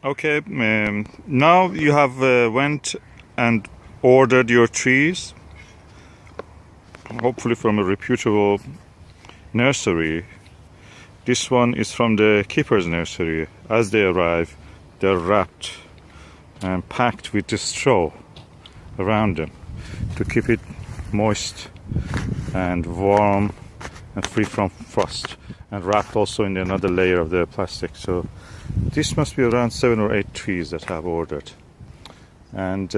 Okay, now you have went and ordered your trees, hopefully from a reputable nursery. This one is from the keeper's nursery. As they arrive, they're wrapped and packed with the straw around them to keep it moist and warm and free from frost, and wrapped also in another layer of the plastic. So this must be around 7 or 8 trees that I've ordered, and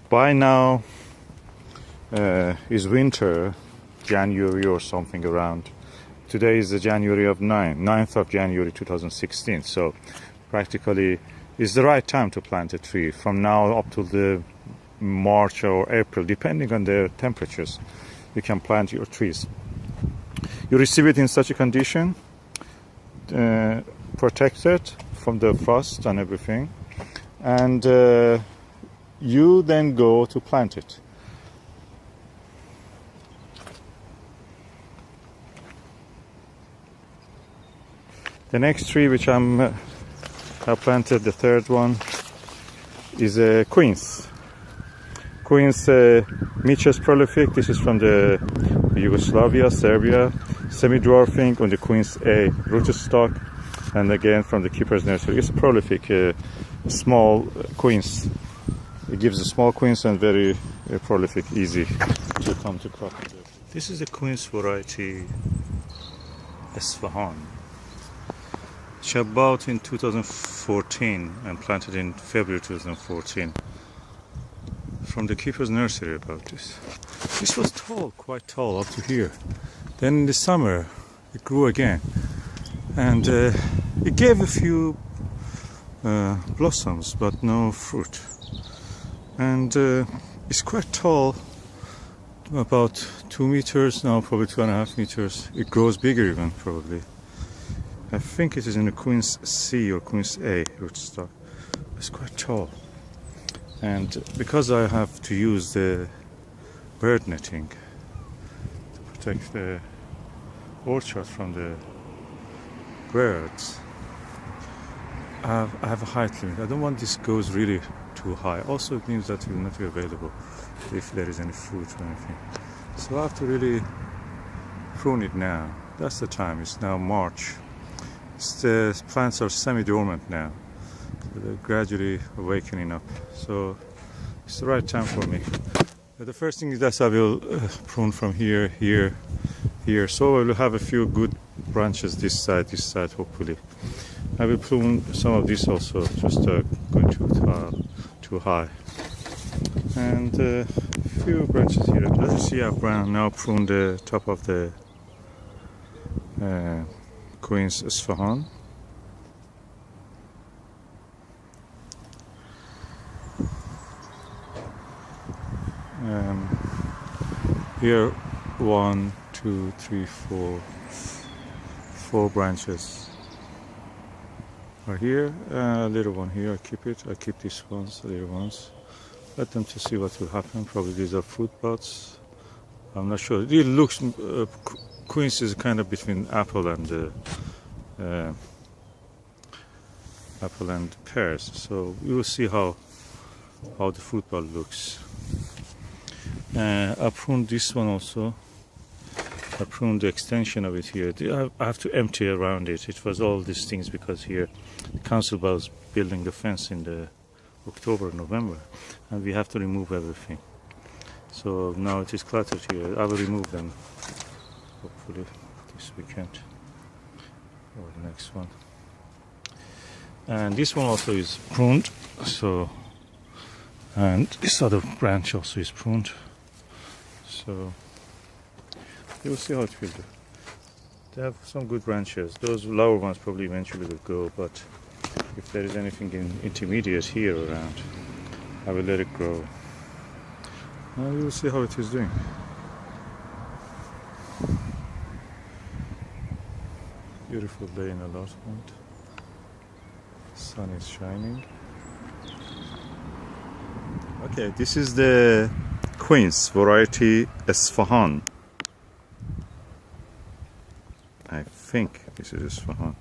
by now is winter, January or something around. Today is the January of 9th of January 2016, so practically is the right time to plant a tree from now up to the March or April, depending on the temperatures. You can plant your trees. You receive it in such a condition, protected from the frost and everything, and you then go to plant it. The next tree which I planted, the third one, is a Quince. Quince Miches prolific. This is from the Yugoslavia, Serbia, semi-dwarfing on the Quince A rootstock, and again from the keeper's nursery. It's a prolific, small Quince. It gives a small Quince and very prolific, easy to come to crop. This is the Quince variety Esfahan. It's about in 2014 and planted in February 2014 from the keeper's nursery. About this was tall, quite tall, up to here. Then in the summer it grew again, and it gave a few blossoms but no fruit, and it's quite tall, about 2 meters now, probably 2.5 meters. It grows bigger even, probably. I think it is in the Quince C or Quince A rootstock. It's quite tall, and because I have to use the bird netting to protect the orchard from the birds, I have a height limit. I don't want this goes really too high. Also, it means that it will not be available if there is any fruit or anything. So I have to really prune it now. That's the time. It's now March. The plants are semi-dormant now. So they're gradually awakening up. So it's the right time for me. The first thing is that I will prune from here, here, here. So I will have a few good branches this side, hopefully. I will prune some of this also, just going too high. And a few branches here. As you see, I've now pruned the top of the Quince Esfahan. Here, 1, 2, 3, 4 branches are here. A little one here. I keep these ones, the little ones. Let them to see what will happen. Probably these are fruit buds. I'm not sure. It looks Quince is kind of between apple and pears. So we will see how the fruit bud looks. I pruned this one also. I pruned the extension of it here. I have to empty around it. It was all these things because here the council was building the fence in the October, November, and we have to remove everything. So now it is cluttered here. I will remove them hopefully this weekend or the next one. And this one also is pruned. So, and this other branch also is pruned. So you will see how it will do. They have some good branches. Those lower ones probably eventually will go, but if there is anything intermediate here around, I will let it grow. Now you will see how it is doing. Beautiful day in Allotment. Sun is shining. Okay, this is the Quince variety Esfahan. I think this is Esfahan.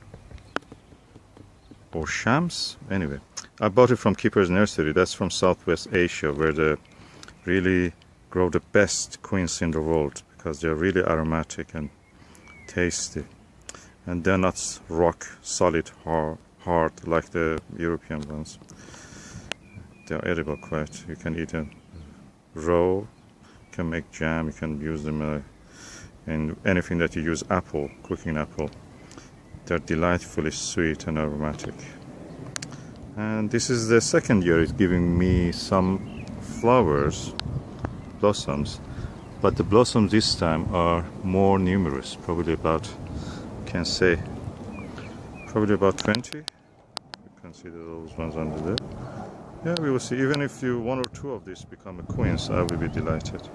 or shams. Anyway, I bought it from Keeper's Nursery. That's from Southwest Asia, where they really grow the best quince in the world because they're really aromatic and tasty. And they're not rock solid hard like the European ones. They're edible quite. You can eat them raw, you can make jam, you can use them in anything that you use apple, cooking apple. They're delightfully sweet and aromatic. And this is the second year it's giving me some flowers, blossoms, but the blossoms this time are more numerous, probably about, can say, probably about 20. You can see those ones under there. Yeah, we will see. Even if one or two of these become a quince, I will be delighted.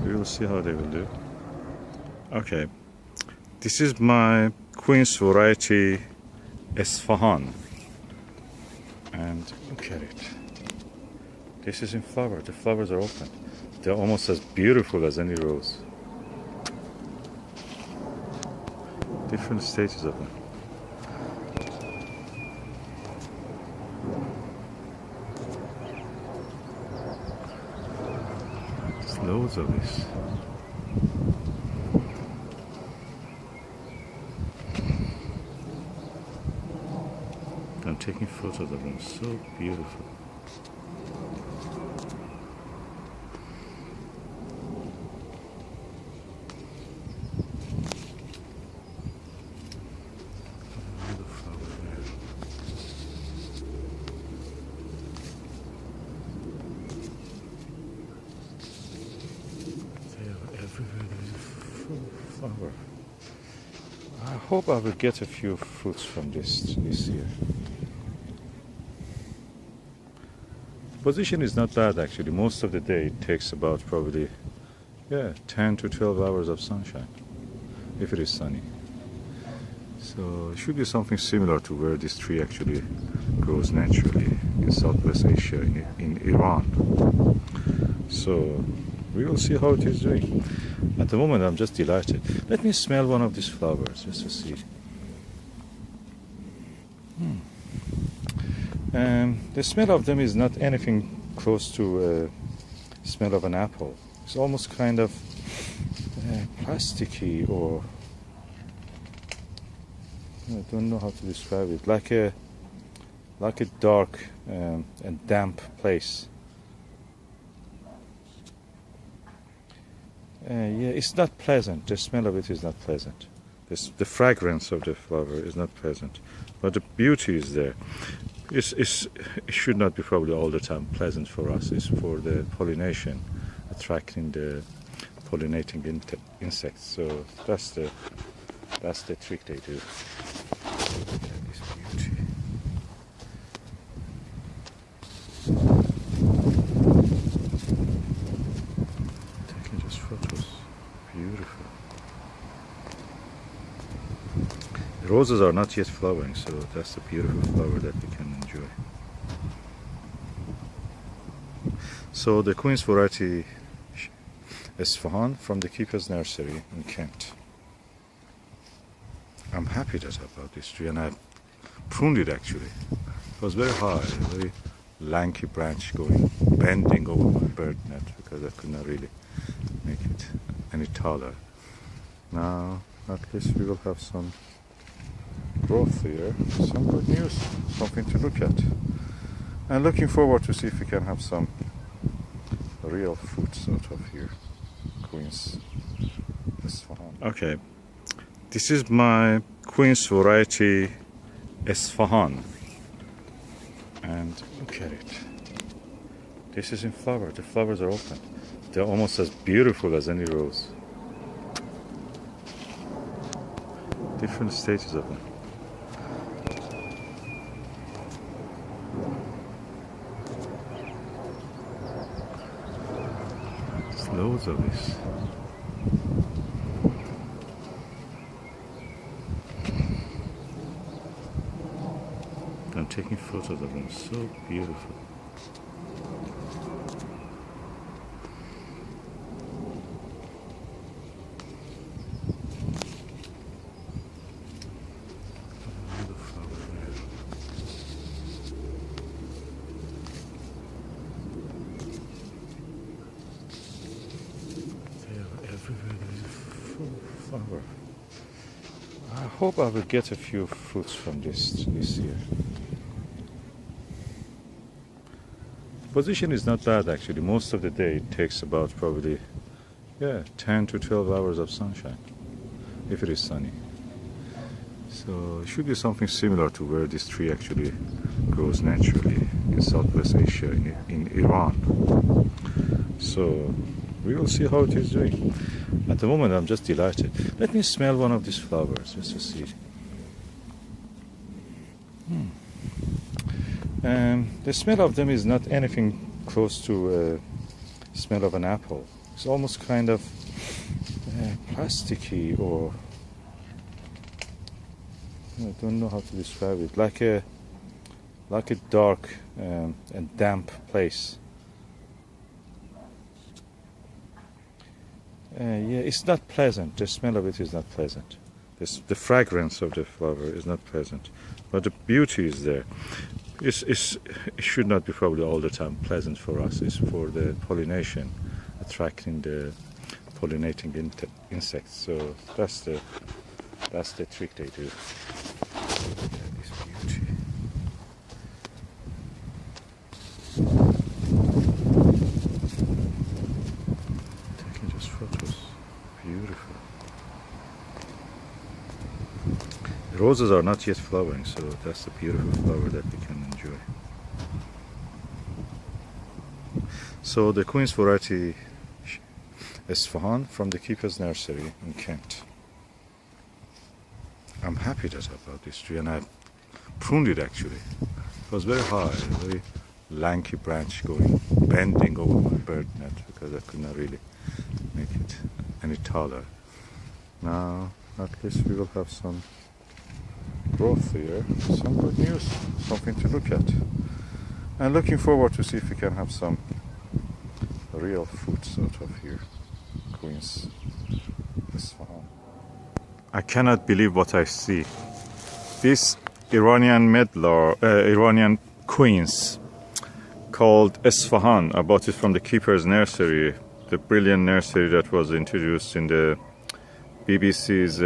We will see how they will do. Okay, this is my quince variety Esfahan, and look at it. This is in flower. The flowers are open. They're almost as beautiful as any rose. Different stages of them. There's loads of this. I'm taking photos of them. So beautiful. Everywhere there is a full flower. I hope I will get a few fruits from this year. Position is not bad actually. Most of the day it takes about probably 10 to 12 hours of sunshine if it is sunny. So it should be something similar to where this tree actually grows naturally in Southwest Asia, in Iran. So we will see how it is doing. At the moment I'm just delighted. Let me smell one of these flowers just to see. The smell of them is not anything close to smell of an apple. It's almost kind of plasticky, or I don't know how to describe it. Like a dark and damp place. Yeah, it's not pleasant. The smell of it is not pleasant. The fragrance of the flower is not pleasant, but the beauty is there. It should not be probably all the time pleasant for us. It's for the pollination, attracting the pollinating insects. So that's the trick they do. Look at this beauty. Taking just photos. Beautiful. The roses are not yet flowering, so that's the beautiful flower that we can enjoy. So the quince variety Esfahan from the Keeper's Nursery in Kent. I'm happy that I bought this tree, and I pruned it actually. It was very high, a very lanky branch bending over my bird net because I could not really make it any taller. Now at least we will have some growth here, some good news, something to look at, and looking forward to see if we can have some real fruits out of here. Quince Esfahan. Okay, this is my quince variety Esfahan, and look at it. This is in flower. The flowers are open. They're almost as beautiful as any rose. Different stages of them. There's loads of this. I'm taking photos of them. So beautiful. flower. I hope I will get a few fruits from this year. Position is not bad actually. Most of the day it takes about probably 10 to 12 hours of sunshine if it is sunny. So it should be something similar to where this tree actually grows naturally in Southwest Asia, in Iran. So we will see how it is doing. At the moment I'm just delighted. Let me smell one of these flowers just to see. The smell of them is not anything close to smell of an apple. It's almost kind of plasticky, or I don't know how to describe it. Like a dark and damp place. It's not pleasant. The smell of it is not pleasant. The fragrance of the flower is not pleasant, but the beauty is there. It should not be probably all the time pleasant for us. It's for the pollination, attracting the pollinating insects. So that's the trick they do. Look at this beauty. Taking just photos. Beautiful. The roses are not yet flowering, so that's the beautiful flower that we can enjoy. So the Quince variety Isfahan from the Keeper's Nursery in Kent. I'm happy that I bought this tree, and I pruned it actually. It was very high, a very lanky branch bending over my bird net because I could not really make it any taller. Now at least we will have some growth here, some good news, something to look at, and looking forward to see if we can have some real fruits out of here. Quince, Isfahan. I cannot believe what I see. This Iranian medlar, Iranian Quince called Isfahan. I bought it from the Keeper's Nursery, the brilliant nursery that was introduced in the BBC's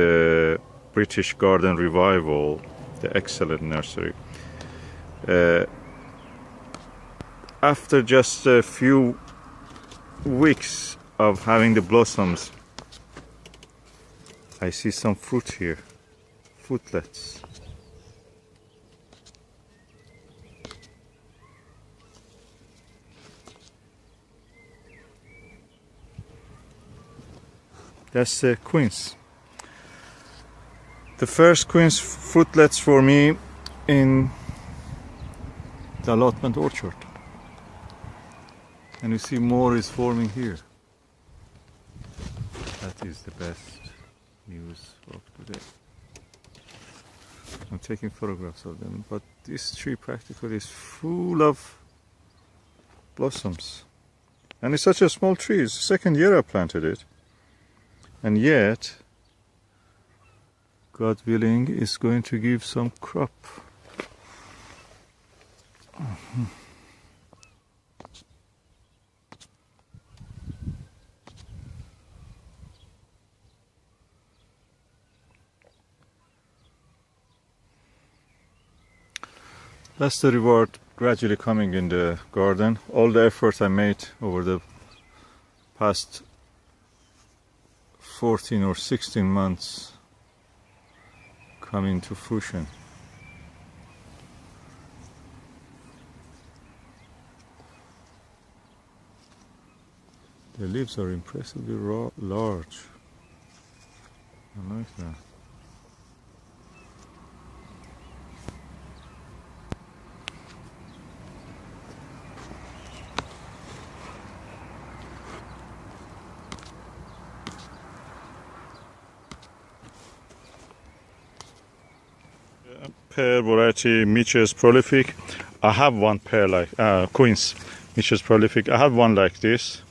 British Garden Revival, the excellent nursery. After just a few weeks of having the blossoms, I see some fruit here, fruitlets. That's the Quince. The first Quince fruitlets for me in the Allotment orchard. And you see more is forming here. That is the best news of today. I'm taking photographs of them, but this tree practically is full of blossoms. And it's such a small tree. It's the second year I planted it. And yet, God willing, is going to give some crop. That's the reward gradually coming in the garden. All the effort I made over the past 14 or 16 months coming to fruition. The leaves are impressively large. I like that. Pear variety Mitchell's prolific. I have one pear like Quince Mitchell's prolific. I have one like this,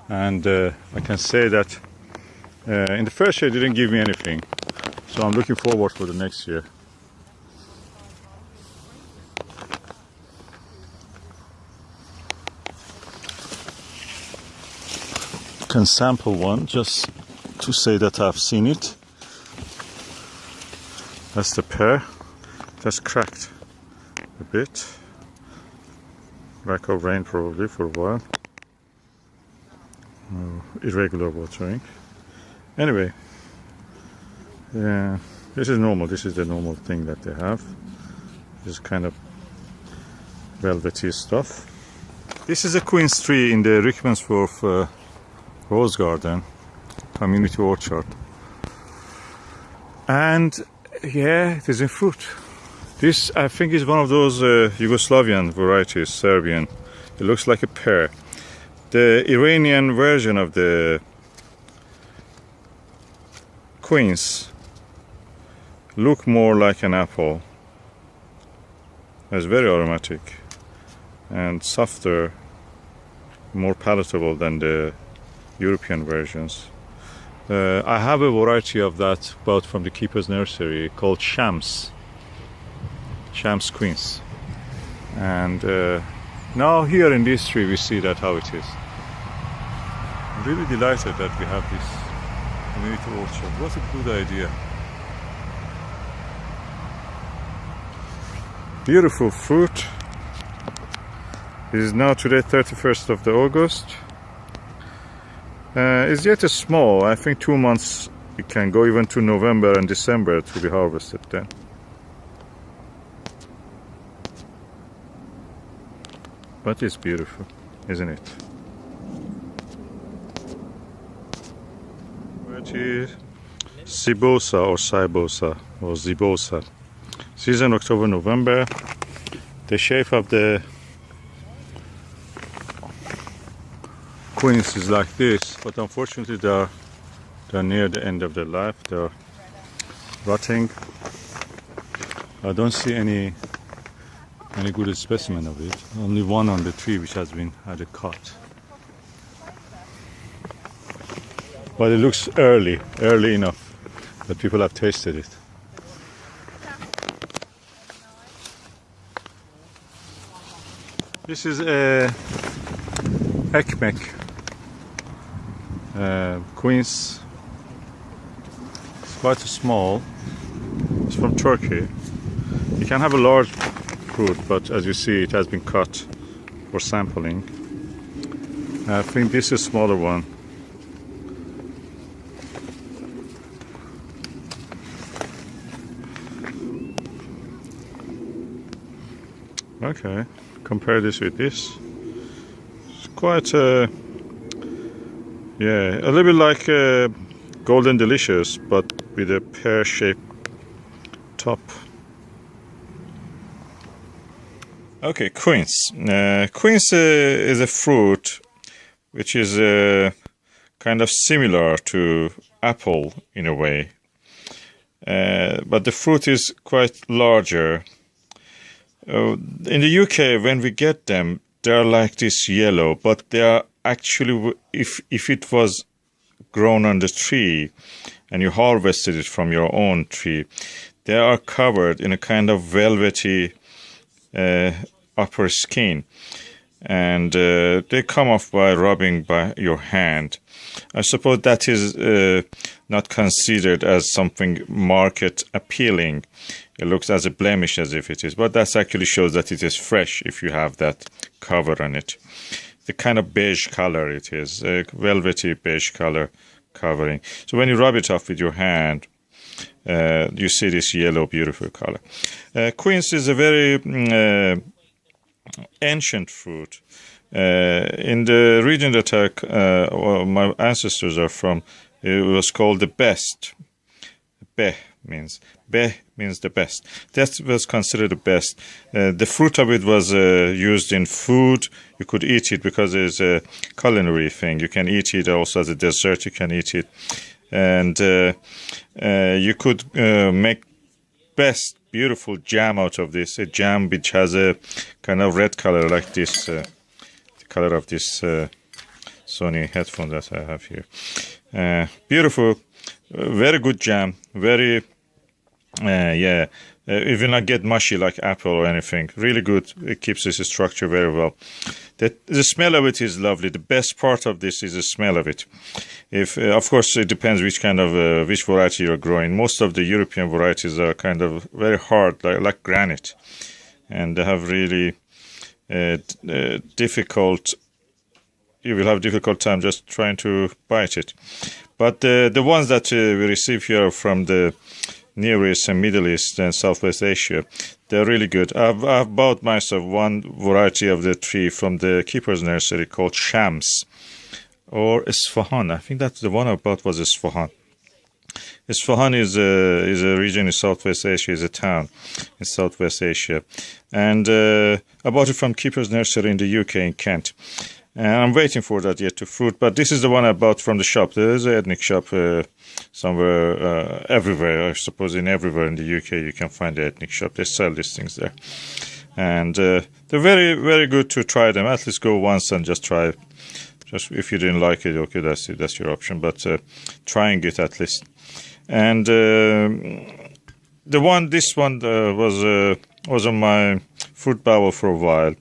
and I can say that in the first year it didn't give me anything, so I'm looking forward for the next year. You can sample one, just to say that I've seen it. That's the pear. That's cracked a bit. Lack of rain probably for a while. Irregular watering. Anyway, yeah, this is normal. This is the normal thing that they have. This kind of velvety stuff. This is a Quince tree in the Rickmansworth Rose Garden Community Orchard. And yeah, it is in fruit. This, I think, is one of those Yugoslavian varieties, Serbian. It looks like a pear. The Iranian version of the Quince look more like an apple. It's very aromatic and softer, more palatable than the European versions. I have a variety of that bought from the Keeper's Nursery called Shams Quince. And now here in this tree we see that how it is. I'm really delighted that we have this community orchard. What a good idea. Beautiful fruit. It is now today 31st of the August. It's yet a small. I think 2 months it can go even to November and December to be harvested then. But it's beautiful, isn't it? Variety Sibosa or Sibosa or Zibosa. Season October, November. The shape of the Quince is like this, but unfortunately they're near the end of their life. They're rotting. I don't see any good specimen of it. Only one on the tree which had a cut. But it looks early enough that people have tasted it. This is a ekmek Quince. It's quite small. It's from Turkey. You can have a large fruit, but as you see, it has been cut for sampling. I think this is a smaller one. Okay, compare this with this. It's quite a little bit like Golden Delicious, but with a pear-shaped top. Okay, quince. Quince is a fruit which is kind of similar to apple in a way, but the fruit is quite larger. In the UK, when we get them, they are like this yellow, but they are actually, if it was grown on the tree and you harvested it from your own tree, they are covered in a kind of velvety upper skin, and they come off by rubbing by your hand. I suppose that is not considered as something market appealing. It looks as a blemish as if it is, but that actually shows that it is fresh if you have that cover on it. The kind of beige color it is, a velvety beige color covering. So when you rub it off with your hand, you see this yellow, beautiful color. Quince is a very ancient fruit. In the region that my ancestors are from, it was called the best. Beh means the best. That was considered the best. The fruit of it was used in food. You could eat it because it's a culinary thing. You can eat it also as a dessert. You can eat it. And you could make best beautiful jam out of this. A jam which has a kind of red color like this. The color of this Sony headphone that I have here. Beautiful. Very good jam. Very... it will not get mushy like apple or anything. Really good. It keeps this structure very well. The smell of it is lovely. The best part of this is the smell of it. If of course it depends which kind of which variety you're growing. Most of the European varieties are kind of very hard, like granite, and they have really difficult. You will have difficult time just trying to bite it. But the ones that we receive here from the Near East and Middle East and Southwest Asia, they're really good. I've bought myself one variety of the tree from the keeper's nursery called Shams or Isfahan. I think that's the one I bought was Isfahan. Isfahan is a region in Southwest Asia, is a town in Southwest Asia. And I bought it from Keeper's Nursery in the UK in Kent. And I'm waiting for that yet to fruit, but this is the one I bought from the shop. There is an ethnic shop somewhere, everywhere, I suppose everywhere in the UK you can find the ethnic shop. They sell these things there. And they're very, very good to try them. At least go once and just try. Just if you didn't like it, okay, that's it, that's your option. But trying it at least. And this one was on my fruit bowl for a while.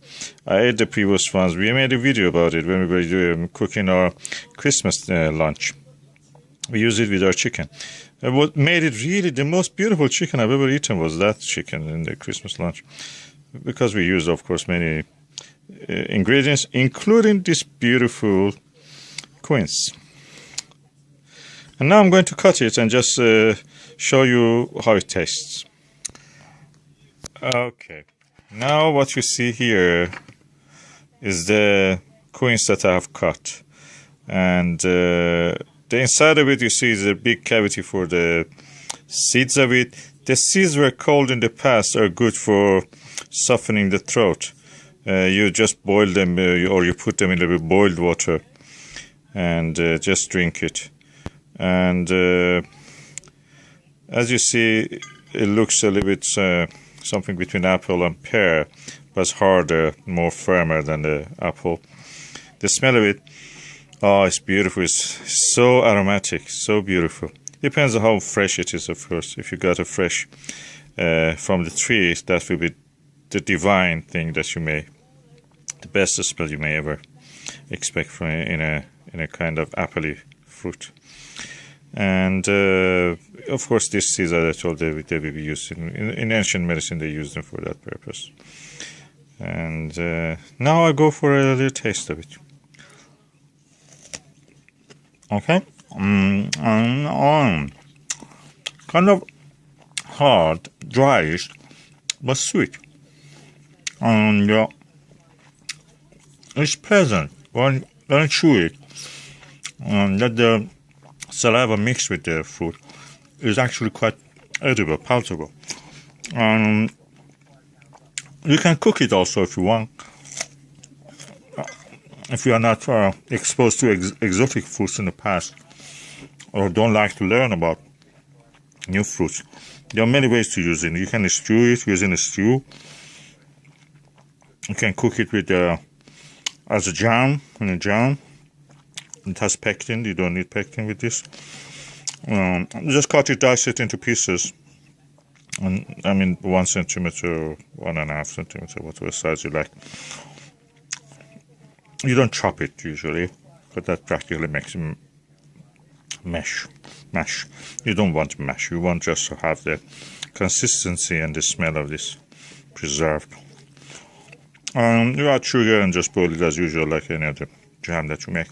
I ate the previous ones. We made a video about it when we were doing, cooking our Christmas lunch. We used it with our chicken. And what made it really the most beautiful chicken I've ever eaten was that chicken in the Christmas lunch. Because we used, of course, many ingredients, including this beautiful quince. And now I'm going to cut it and just show you how it tastes. Okay, now what you see here is the quince that I have cut. And the inside of it you see is a big cavity for the seeds of it. The seeds were cold in the past, are good for softening the throat. You just boil them or you put them in a little bit boiled water and just drink it. And as you see, it looks a little bit something between apple and pear, but it's harder, more firmer than the apple. The smell of it, oh, it's beautiful. It's so aromatic, so beautiful. Depends on how fresh it is, of course. If you got a fresh from the tree, that will be the divine thing that you may, the best smell you may ever expect from in a kind of appley fruit. And of course, these seeds, as I told, they will be used in ancient medicine. They use them for that purpose. And now I go for a little taste of it. Okay, kind of hard, dryish, but sweet. And it's pleasant when you chew it. That the saliva mixed with the fruit is actually quite edible, palatable. You can cook it also if you want. If you are not exposed to exotic fruits in the past or don't like to learn about new fruits, there are many ways to use it. You can stew it using a stew. You can cook it with as a jam, in a jam. It has pectin. You don't need pectin with this. Just cut it, dice it into pieces. And I mean 1 centimeter, 1.5 centimeter, whatever size you like. You don't chop it usually, but that practically makes it mash. You don't want mash. You want just to have the consistency and the smell of this preserved. You add sugar and just boil it as usual, like any other jam that you make.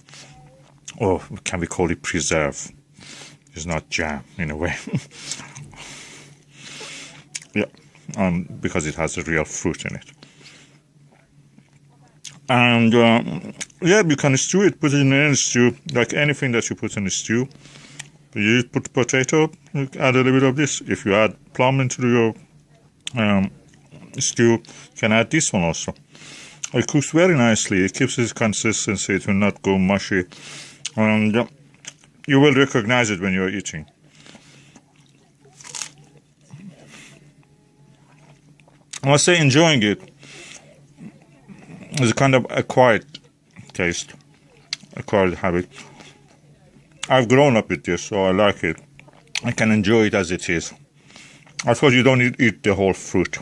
Or can we call it preserve? It's not jam in a way. Yeah, because it has a real fruit in it. And yeah, you can stew it, put it in any stew, like anything that you put in a stew. You put potato, you add a little bit of this. If you add plum into your stew, you can add this one also. It cooks very nicely. It keeps its consistency. It will not go mushy. And you will recognize it when you're eating. I must say, enjoying it is a kind of acquired taste, acquired habit. I've grown up with this, so I like it. I can enjoy it as it is. Of course, you don't eat the whole fruit.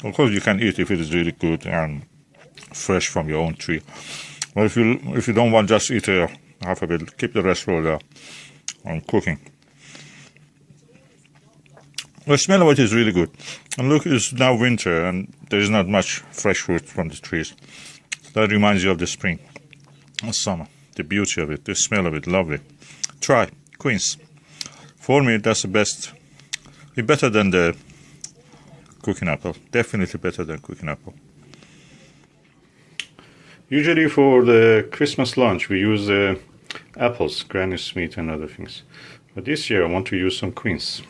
Of course, you can eat if it is really good and fresh from your own tree. But if you don't want just eat a half of it, keep the rest for the cooking. The smell of it is really good. And look, it's now winter and there is not much fresh fruit from the trees. That reminds you of the spring and summer. The beauty of it, the smell of it, lovely. Try Quince. For me, that's the best. It's better than the cooking apple. Definitely better than cooking apple. Usually for the Christmas lunch, we use apples, Granny Smith and other things. But this year, I want to use some quince.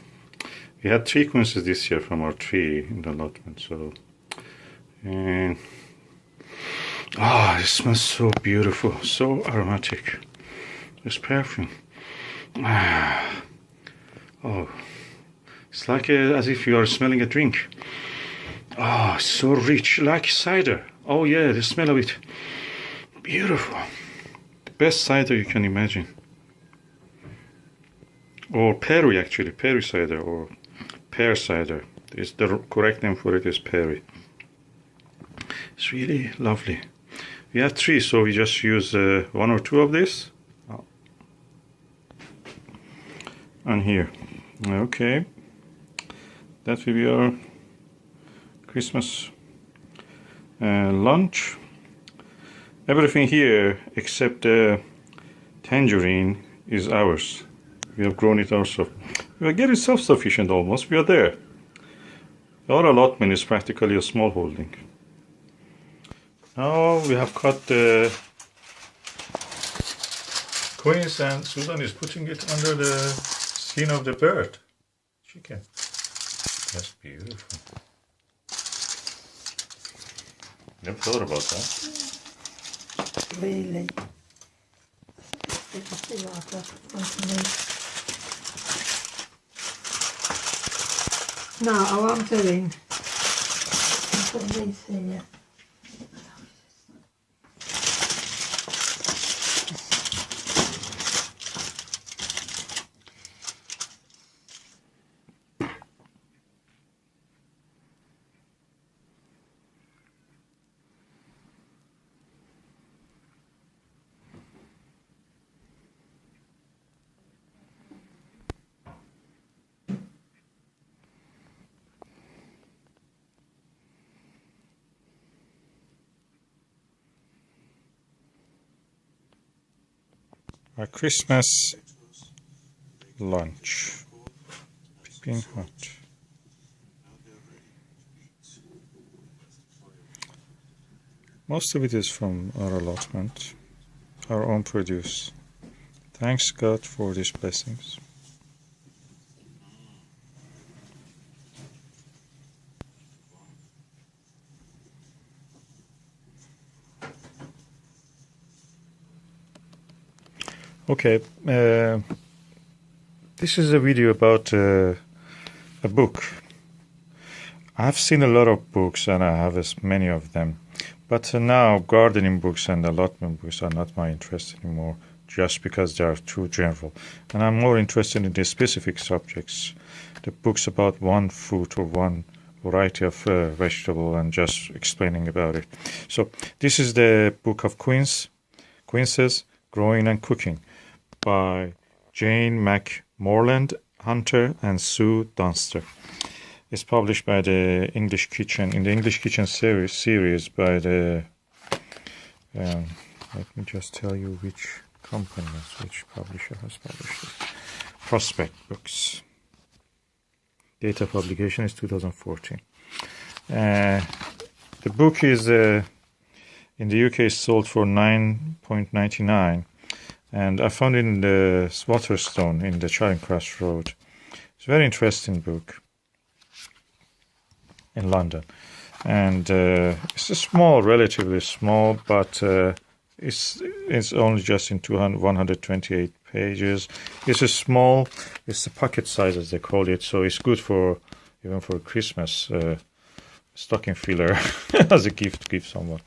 We had 3 quinces this year from our tree in the allotment. So, and it smells so beautiful, so aromatic. This perfume. Oh, it's like as if you are smelling a drink. So rich, like cider. Oh yeah, the smell of it. Beautiful. The best cider you can imagine. Or perry, actually, perry cider or pear cider. The correct name for it is perry. It's really lovely. We have 3, so we just use 1 or 2 of this. And here. Okay. That will be our Christmas lunch. Everything here except the tangerine is ours. We have grown it ourselves. We are getting self-sufficient almost. We are there. Our allotment is practically a small holding. Now we have cut the quince and Susan is putting it under the skin of the bird. Chicken. That's beautiful. Never thought about that. Really? Now, what I'm doing, I'm putting these here. Our Christmas lunch. Piping hot. Most of it is from our allotment, our own produce. Thanks God for these blessings. Okay, this is a video about a book. I've seen a lot of books and I have as many of them, but now gardening books and allotment books are not my interest anymore, just because they are too general. And I'm more interested in the specific subjects, the books about one fruit or one variety of vegetable and just explaining about it. So this is the book of Quinces, Growing and Cooking, by Jane McMorland Hunter and Sue Dunster. It's published by the English Kitchen, in the English Kitchen series by the, let me just tell you which company, which publisher has published it. Prospect Books. Date of publication is 2014. The book is, in the UK, is sold for £9.99. And I found it in the Waterstone in the Charing Cross Road. It's a very interesting book in London. And it's a small, relatively small, but it's only just in 128 pages. It's a small, it's the pocket size as they call it, so it's good for, even for Christmas, stocking filler as a gift to give someone.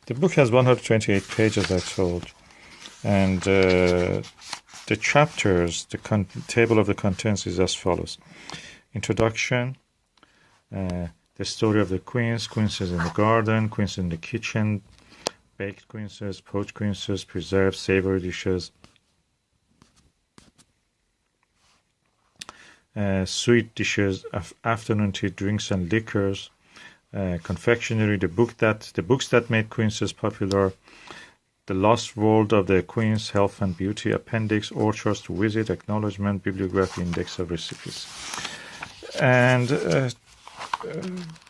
The book has 128 pages, I told, and the chapters, the table of the contents is as follows. Introduction, the story of the quince, quinces in the garden, quince in the kitchen, baked quinces, poached quinces, preserved savory dishes, sweet dishes, afternoon tea, drinks and liquors, confectionery, the books that made quinces popular, The Lost World of the Queen's Health and Beauty Appendix, orchards to visit, acknowledgement, bibliography, index of recipes. And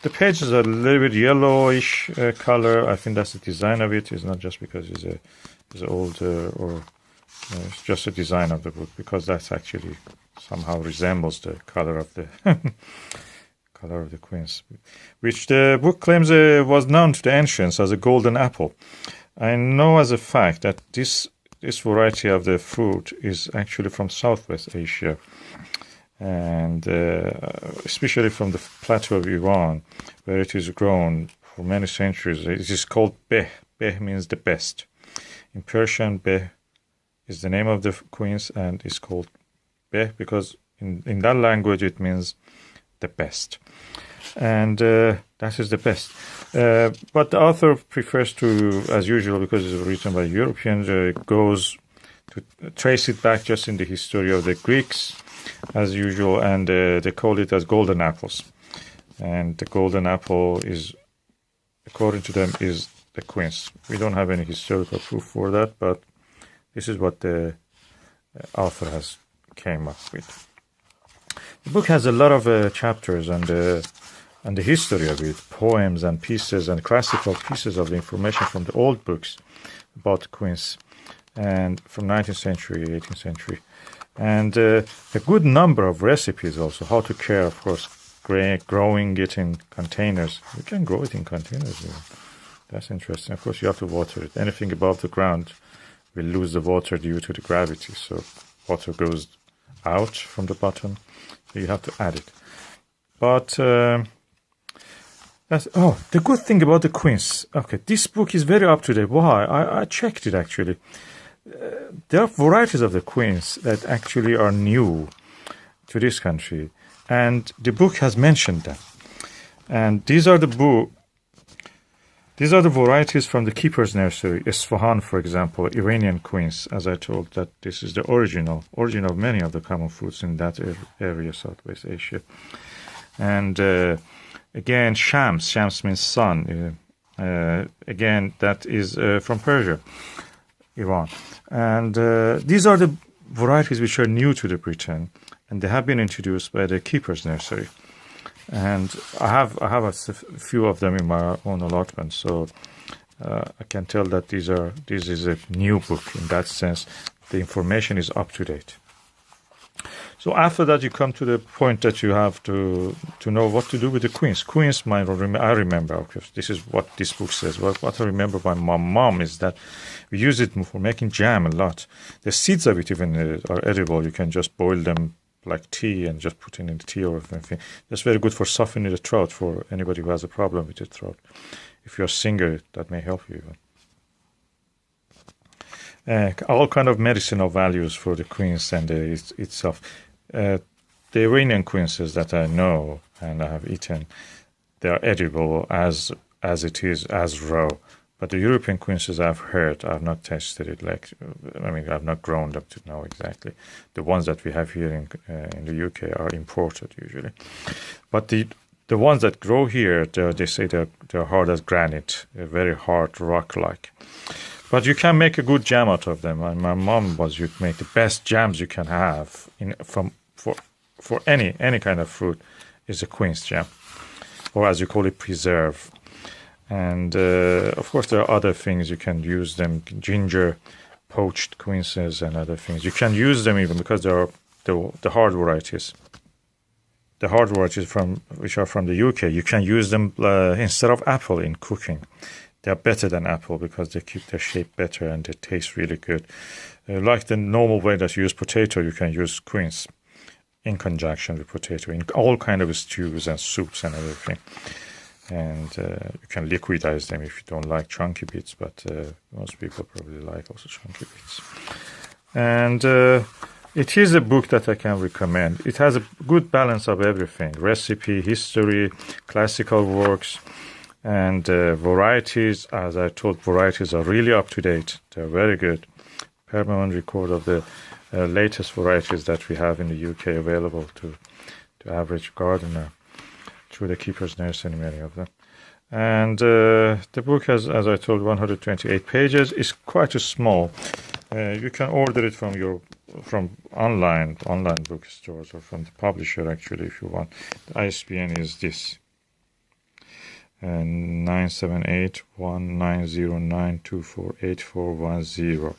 the pages are a little bit yellowish color. I think that's the design of it. It's not just because it's old or it's just the design of the book, because that's actually somehow resembles the color of the color of the quince, which the book claims was known to the ancients as a golden apple. I know as a fact that this variety of the fruit is actually from Southwest Asia, and especially from the plateau of Iran, where it is grown for many centuries. It is called beh. Beh means the best. In Persian, beh is the name of the quince, and it's called beh because in that language it means the best. And that is the best. But the author prefers to, as usual, because it's written by Europeans, goes to trace it back just in the history of the Greeks, as usual, and they call it as golden apples. And the golden apple is, according to them, is the quince. We don't have any historical proof for that, but this is what the author has came up with. The book has a lot of chapters and the history of it, poems and pieces and classical pieces of the information from the old books about quince, and from 19th century, 18th century. And a good number of recipes also, how to care, of course, growing it in containers. You can grow it in containers. That's interesting. Of course, you have to water it. Anything above the ground will lose the water due to the gravity. So water goes out from the bottom. So you have to add it. But the good thing about the quince. Okay, this book is very up to date. Why? I checked it actually. There are varieties of the quince that actually are new to this country, and the book has mentioned them. And these are the varieties from the keeper's nursery. Isfahan, for example, Iranian quince, as I told, that this is the origin of many of the common fruits in that area, Southwest Asia. And again, Shams. Shams means sun. Again, that is from Persia, Iran. And these are the varieties which are new to the Britain, and they have been introduced by the keeper's nursery. And I have a few of them in my own allotment, so I can tell that this is a new book in that sense. The information is up to date. So after that, you come to the point that you have to know what to do with the quince. Quince, I remember, of course, this is what this book says. What I remember by my mom is that we use it for making jam a lot. The seeds of it even are edible. You can just boil them like tea and just put it in the tea or anything. That's very good for softening the throat for anybody who has a problem with the throat. If you're a singer, that may help you even. All kind of medicinal values for the quince and itself. The Iranian quinces that I know and I have eaten, they are edible as it is, as raw. But the European quinces I've heard, I've not tested it. I've not grown up to know exactly. The ones that we have here in the UK are imported usually. But the ones that grow here, they say they're hard as granite, very hard, rock-like. But you can make a good jam out of them. And my mom you'd make the best jams you can have for any kind of fruit is a quince jam, or as you call it, preserve. And of course, there are other things you can use them: ginger, poached quinces, and other things. You can use them even because there are the hard varieties. The hard varieties which are from the UK, you can use them instead of apple in cooking. They are better than apple because they keep their shape better and they taste really good. Like the normal way that you use potato, you can use quince in conjunction with potato in all kind of stews and soups and everything. And you can liquidize them if you don't like chunky bits, but most people probably like also chunky bits. And it is a book that I can recommend. It has a good balance of everything: recipe, history, classical works, And varieties, as I told, varieties are really up to date. They're very good. Permanent record of the latest varieties that we have in the UK available to average gardener through the Keeper's Nursery, many of them. And the book has, as I told, 128 pages. It's quite small. You can order it from online bookstores or from the publisher, actually, if you want. The ISBN is this. 978-1909-248410.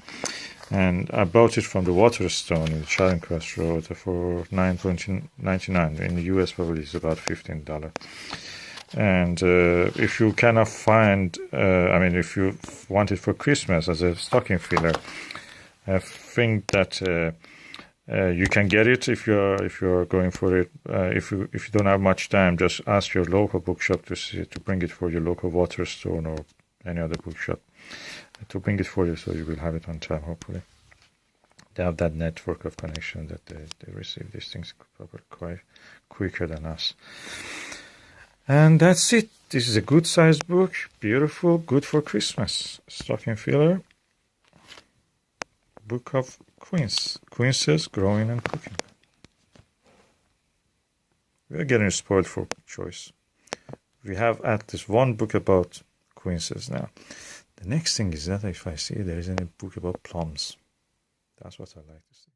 And I bought it from the Waterstone in Charing Cross Road for $9.99. In the US, probably it's about $15. And if you cannot find, if you want it for Christmas as a stocking filler, I think that you can get it if you're going for it. If you don't have much time, just ask your local bookshop to bring it for your local Waterstone or any other bookshop to bring it for you, so you will have it on time. Hopefully, they have that network of connection that they receive these things probably quite quicker than us. And that's it. This is a good sized book, beautiful, good for Christmas. Stocking filler. Book of Quince. Quinces, growing and cooking. We're getting spoiled for choice. We have at least one book about quinces now. The next thing is that if I see there is any book about plums, that's what I like to see.